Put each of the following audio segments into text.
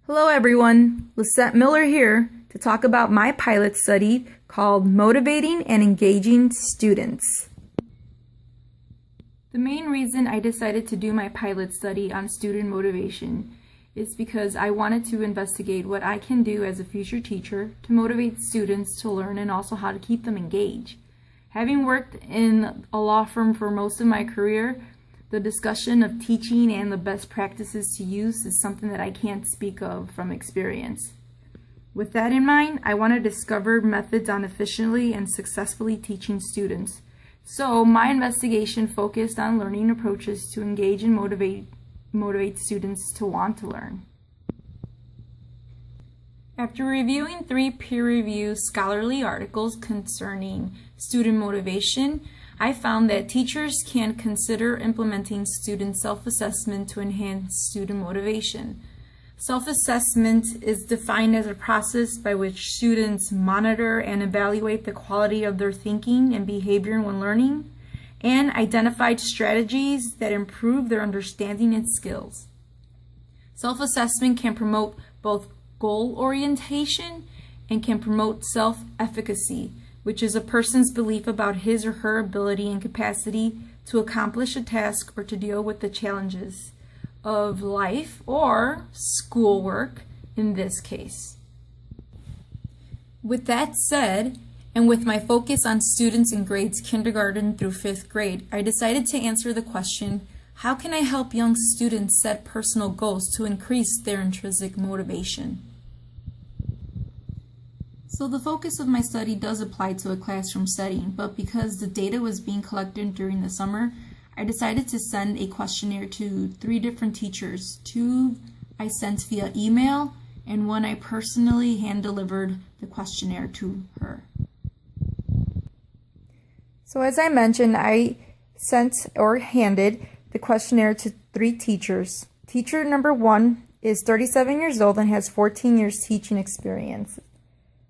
Hello everyone, Lisette Miller here to talk about my pilot study called Motivating and Engaging Students. The main reason I decided to do my pilot study on student motivation is because I wanted to investigate what I can do as a future teacher to motivate students to learn and also how to keep them engaged. Having worked in a law firm for most of my career, the discussion of teaching and the best practices to use is something that I can't speak of from experience. With that in mind, I want to discover methods on efficiently and successfully teaching students. So my investigation focused on learning approaches to engage and motivate students to want to learn. After reviewing 3 peer-reviewed scholarly articles concerning student motivation, I found that teachers can consider implementing student self-assessment to enhance student motivation. Self-assessment is defined as a process by which students monitor and evaluate the quality of their thinking and behavior when learning, and identify strategies that improve their understanding and skills. Self-assessment can promote both goal orientation and can promote self-efficacy, which is a person's belief about his or her ability and capacity to accomplish a task or to deal with the challenges of life or schoolwork in this case. With that said, and with my focus on students in grades kindergarten through 5th grade, I decided to answer the question, how can I help young students set personal goals to increase their intrinsic motivation? So the focus of my study does apply to a classroom setting, but because the data was being collected during the summer, I decided to send a questionnaire to 3 different teachers. 2 I sent via email, and 1 I personally hand-delivered the questionnaire to her. So as I mentioned, I sent or handed the questionnaire to 3 teachers. Teacher number 1 is 37 years old and has 14 years teaching experience.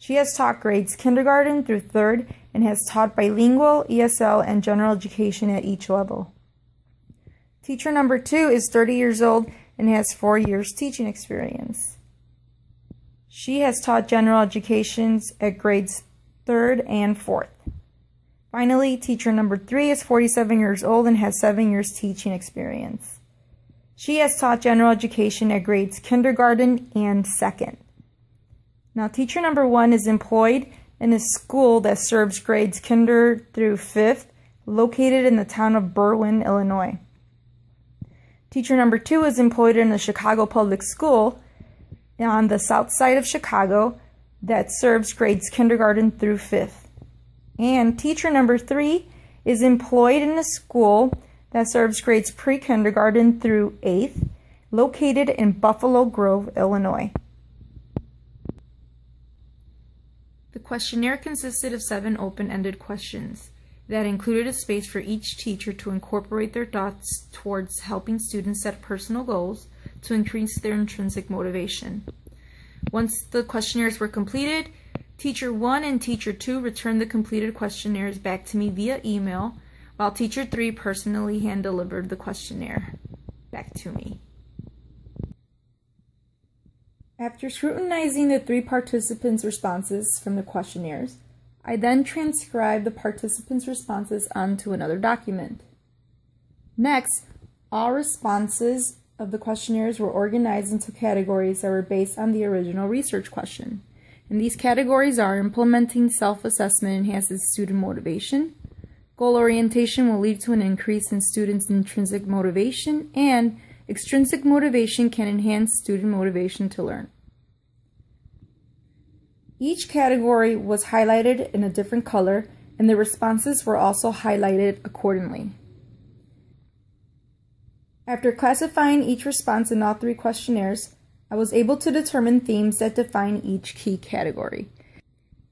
She has taught grades kindergarten through 3rd and has taught bilingual, ESL, and general education at each level. Teacher number 2 is 30 years old and has 4 years teaching experience. She has taught general education at grades 3rd and 4th. Finally, teacher number 3 is 47 years old and has 7 years teaching experience. She has taught general education at grades kindergarten and 2nd. Now, teacher number 1 is employed in a school that serves grades kinder through 5th, located in the town of Berwyn, Illinois. Teacher number 2 is employed in the Chicago Public School on the south side of Chicago that serves grades kindergarten through 5th. And teacher number 3 is employed in a school that serves grades pre-kindergarten through 8th, located in Buffalo Grove, Illinois. The questionnaire consisted of 7 open-ended questions that included a space for each teacher to incorporate their thoughts towards helping students set personal goals to increase their intrinsic motivation. Once the questionnaires were completed, Teacher 1 and Teacher 2 returned the completed questionnaires back to me via email, while Teacher 3 personally hand-delivered the questionnaire back to me. After scrutinizing the 3 participants' responses from the questionnaires, I then transcribed the participants' responses onto another document. Next, all responses of the questionnaires were organized into categories that were based on the original research question. And these categories are: implementing self-assessment enhances student motivation, goal orientation will lead to an increase in students' intrinsic motivation, and extrinsic motivation can enhance student motivation to learn. Each category was highlighted in a different color, and the responses were also highlighted accordingly. After classifying each response in all 3 questionnaires, I was able to determine themes that define each key category.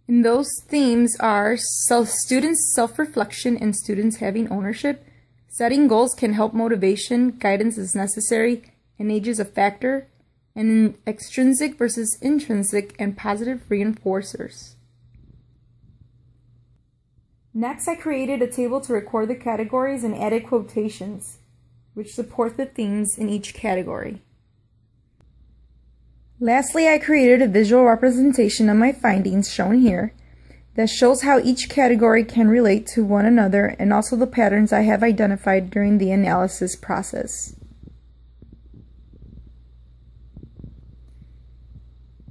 And those themes are students' self-reflection and students having ownership, setting goals can help motivation, guidance is necessary, and age is a factor, and extrinsic versus intrinsic and positive reinforcers. Next, I created a table to record the categories and added quotations, which support the themes in each category. Lastly, I created a visual representation of my findings shown here that shows how each category can relate to one another and also the patterns I have identified during the analysis process.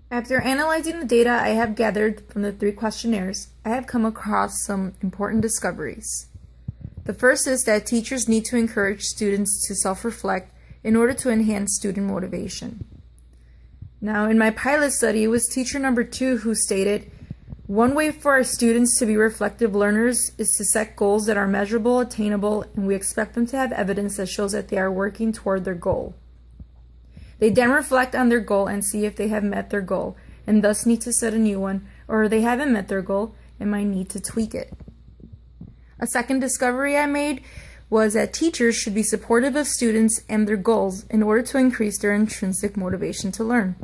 After analyzing the data I have gathered from the 3 questionnaires, I have come across some important discoveries. The first is that teachers need to encourage students to self-reflect in order to enhance student motivation. Now, in my pilot study, it was teacher number 2 who stated, "One way for our students to be reflective learners is to set goals that are measurable, attainable, and we expect them to have evidence that shows that they are working toward their goal. They then reflect on their goal and see if they have met their goal, and thus need to set a new one, or they haven't met their goal and might need to tweak it." A second discovery I made was that teachers should be supportive of students and their goals in order to increase their intrinsic motivation to learn.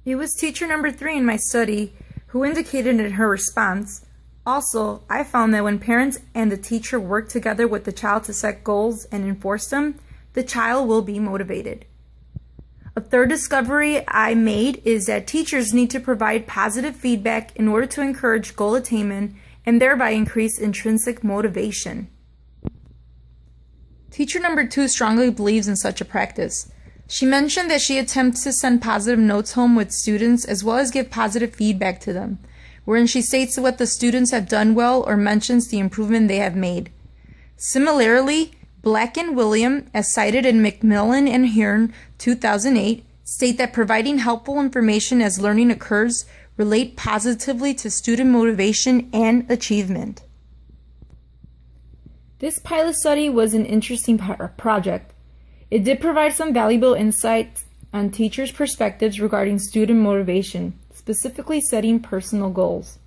It was teacher number 3 in my study who indicated in her response, "Also, I found that when parents and the teacher work together with the child to set goals and enforce them, the child will be motivated." A third discovery I made is that teachers need to provide positive feedback in order to encourage goal attainment and thereby increase intrinsic motivation. Teacher number 2 strongly believes in such a practice. She mentioned that she attempts to send positive notes home with students as well as give positive feedback to them, wherein she states what the students have done well or mentions the improvement they have made. Similarly, Black and William, as cited in McMillan and Hearn 2008, state that providing helpful information as learning occurs relate positively to student motivation and achievement. This pilot study was an interesting project. It did provide some valuable insights on teachers' perspectives regarding student motivation, specifically setting personal goals.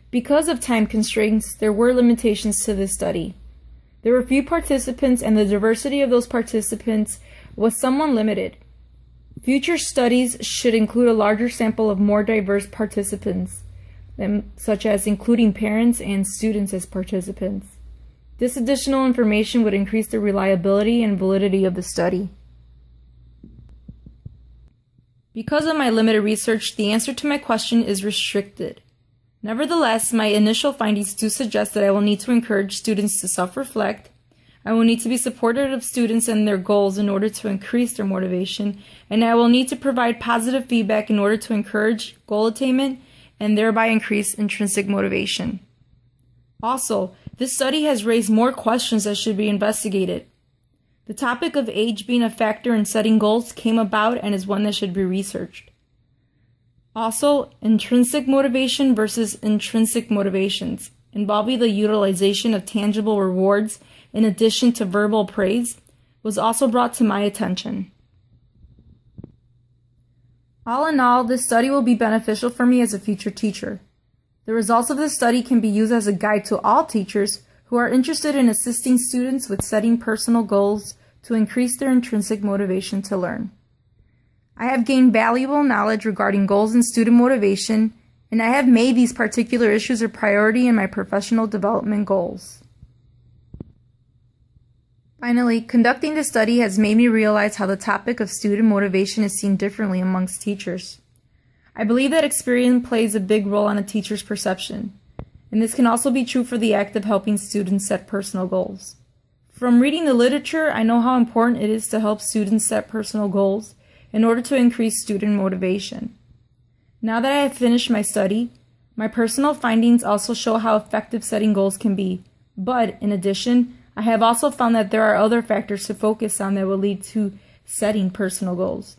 Because of time constraints, there were limitations to this study. There were few participants and the diversity of those participants was somewhat limited. Future studies should include a larger sample of more diverse participants, such as including parents and students as participants. This additional information would increase the reliability and validity of the study. Because of my limited research, the answer to my question is restricted. Nevertheless, my initial findings do suggest that I will need to encourage students to self-reflect. I will need to be supportive of students and their goals in order to increase their motivation, and I will need to provide positive feedback in order to encourage goal attainment and thereby increase intrinsic motivation. Also, this study has raised more questions that should be investigated. The topic of age being a factor in setting goals came about and is one that should be researched. Also, intrinsic motivation versus intrinsic motivations, involving the utilization of tangible rewards in addition to verbal praise, was also brought to my attention. All in all, this study will be beneficial for me as a future teacher. The results of this study can be used as a guide to all teachers who are interested in assisting students with setting personal goals to increase their intrinsic motivation to learn. I have gained valuable knowledge regarding goals and student motivation, and I have made these particular issues a priority in my professional development goals. Finally, conducting this study has made me realize how the topic of student motivation is seen differently amongst teachers. I believe that experience plays a big role on a teacher's perception, and this can also be true for the act of helping students set personal goals. From reading the literature, I know how important it is to help students set personal goals in order to increase student motivation. Now that I have finished my study, my personal findings also show how effective setting goals can be, but in addition, I have also found that there are other factors to focus on that will lead to setting personal goals.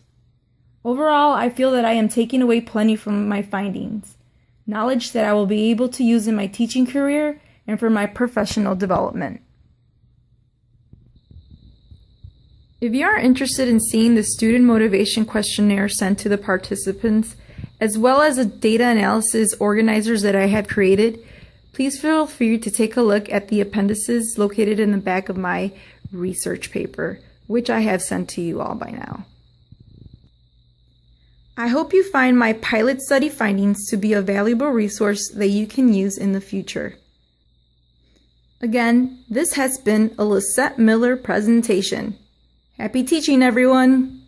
Overall, I feel that I am taking away plenty from my findings, knowledge that I will be able to use in my teaching career and for my professional development. If you are interested in seeing the student motivation questionnaire sent to the participants, as well as the data analysis organizers that I have created, please feel free to take a look at the appendices located in the back of my research paper, which I have sent to you all by now. I hope you find my pilot study findings to be a valuable resource that you can use in the future. Again, this has been a Lisette Miller presentation. Happy teaching, everyone!